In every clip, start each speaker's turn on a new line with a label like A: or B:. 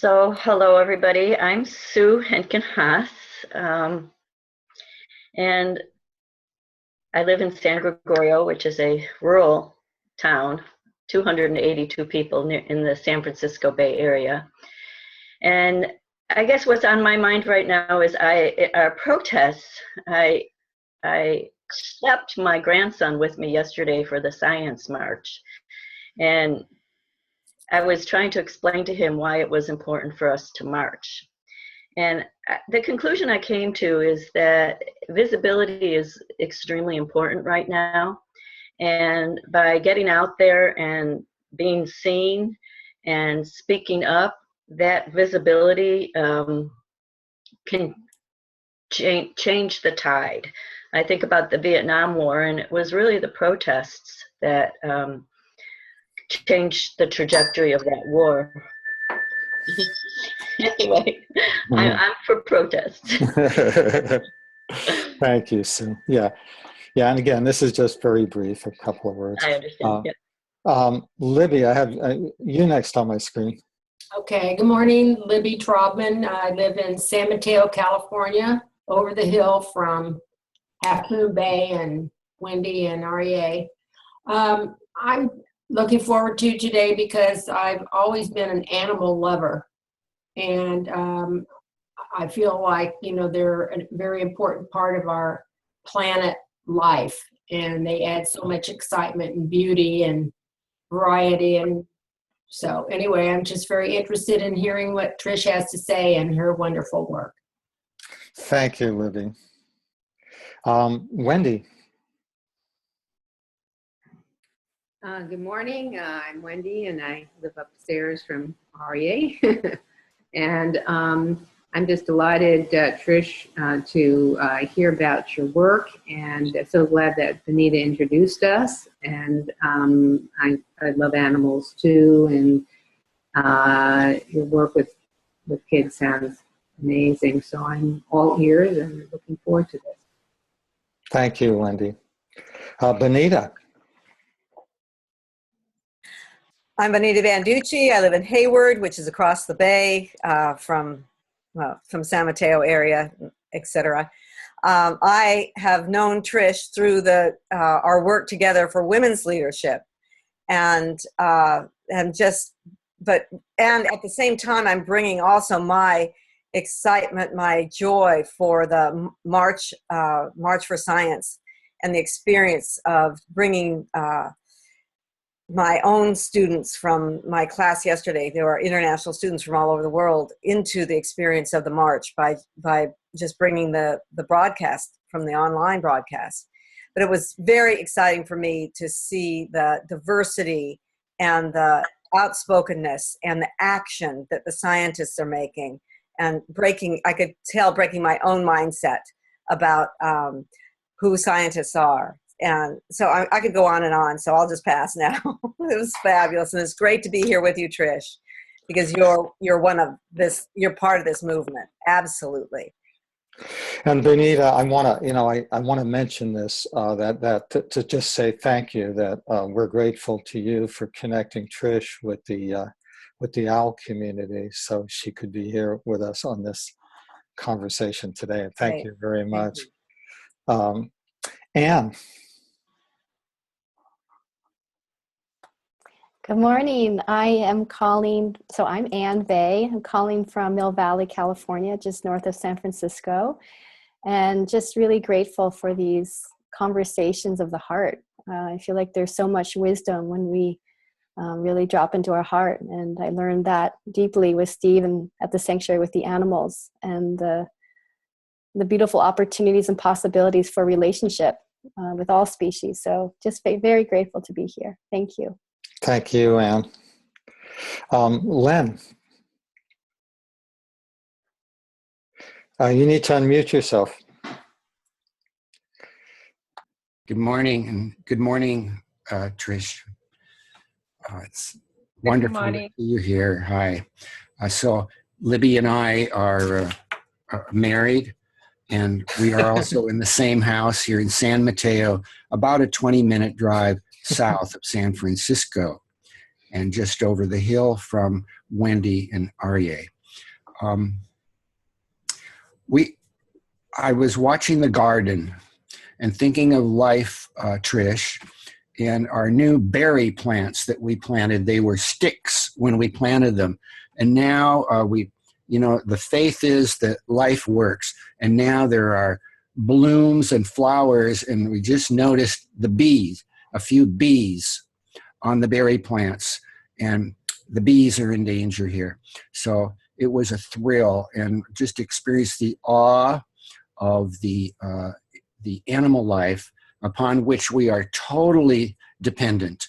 A: Hello everybody. I'm Sue Henkin-Haas, and I live in San Gregorio, which is a rural town, 282 people in the San Francisco Bay Area. And I guess what's on my mind right now is our protests. I slept my grandson with me yesterday for the Science March, and I was trying to explain to him why it was important for us to march. And the conclusion I came to is that visibility is extremely important right now. And by getting out there and being seen and speaking up, that visibility can change the tide. I think about the Vietnam War, and it was really the protests that changed the trajectory of that war. Anyway, I'm for protests.
B: Thank you, Sue. Yeah, and again, this is just very brief, a couple of words.
A: I understand.
B: Libby, I have you next on my screen.
C: Okay, good morning, Libby Traubman. I live in San Mateo, California, over the hill from Half Moon Bay and Wendy and REA. I'm looking forward to today because I've always been an animal lover. And I feel like, they're a very important part of our planet life. And they add so much excitement and beauty and variety. And so anyway, I'm just very interested in hearing what Trish has to say and her wonderful work.
B: Thank you, Libby. Wendy.
D: Good morning. I'm Wendy, and I live upstairs from REA. And I'm just delighted, Trish, to hear about your work, and so glad that Benita introduced us. And I love animals too, and your work with kids sounds amazing. So I'm all ears and looking forward to this.
B: Thank you, Wendy. Benita.
E: I'm Benita Banducci. I live in Hayward, which is across the bay from San Mateo area, etc. I have known Trish through our work together for women's leadership, and at the same time, I'm bringing also my excitement, my joy for the March for Science, and the experience of bringing my own students from my class yesterday. There were international students from all over the world into the experience of the march by just bringing the broadcast from the online broadcast. But it was very exciting for me to see the diversity and the outspokenness and the action that the scientists are making, and I could tell breaking my own mindset about who scientists are. And so I could go on and on, so I'll just pass now. It was fabulous, and it's great to be here with you, Trish, because you're part of this movement. Absolutely.
B: And Benita, I want to mention this, to just say thank you, that we're grateful to you for connecting Trish with the OWL community, so she could be here with us on this conversation today. And thank you very much. Anne.
F: Good morning. I'm Ann Vey. I'm calling from Mill Valley, California, just north of San Francisco, and just really grateful for these conversations of the heart. I feel like there's so much wisdom when we really drop into our heart, and I learned that deeply with Steve and at the sanctuary with the animals, and the beautiful opportunities and possibilities for relationship with all species. So just very grateful to be here. Thank you.
B: Thank you, Anne. Len, you need to unmute yourself.
G: Good morning, and good morning, Trish. It's wonderful to see you here. Hi. So Libby and I are married, and we are also in the same house here in San Mateo, about a 20-minute drive south of San Francisco, and just over the hill from Wendy and REA. Um, I was watching the garden and thinking of life, Trish, and our new berry plants that we planted. They were sticks when we planted them, and now the faith is that life works, and now there are blooms and flowers, and we just noticed a few bees on the berry plants, and the bees are in danger here. So it was a thrill, and just experience the awe of the animal life upon which we are totally dependent.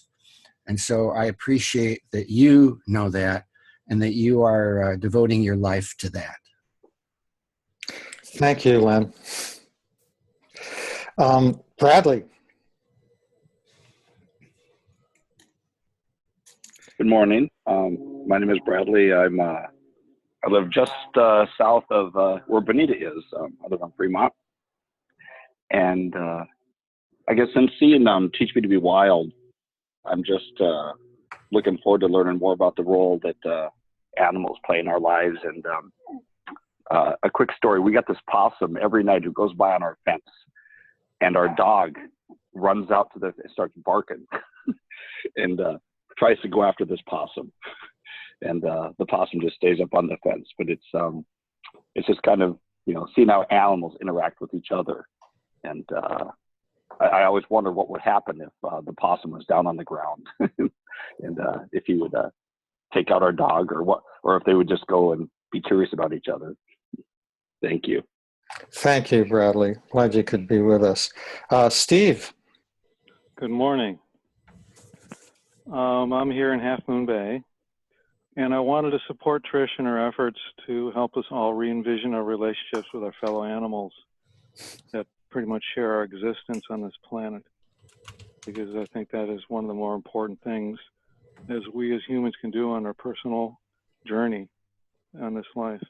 G: And so I appreciate that you know that, and that you are devoting your life to that.
B: Thank you, Len. Bradley.
H: Good morning. My name is Bradley. I live just south of where Bonita is. I live on Fremont. And I guess since seeing Teach Me to Be Wild, I'm just looking forward to learning more about the role that animals play in our lives. And a quick story, we got this possum every night who goes by on our fence, and our dog runs out to starts barking and tries to go after this possum. And the possum just stays up on the fence. But it's just kind of, seeing how animals interact with each other. And I always wonder what would happen if the possum was down on the ground and if he would take out our dog, or if they would just go and be curious about each other. Thank you.
B: Thank you, Bradley. Glad you could be with us. Steve.
I: Good morning. I'm here in Half Moon Bay, and I wanted to support Trish in her efforts to help us all re-envision our relationships with our fellow animals that pretty much share our existence on this planet, because I think that is one of the more important things as we as humans can do on our personal journey on this life.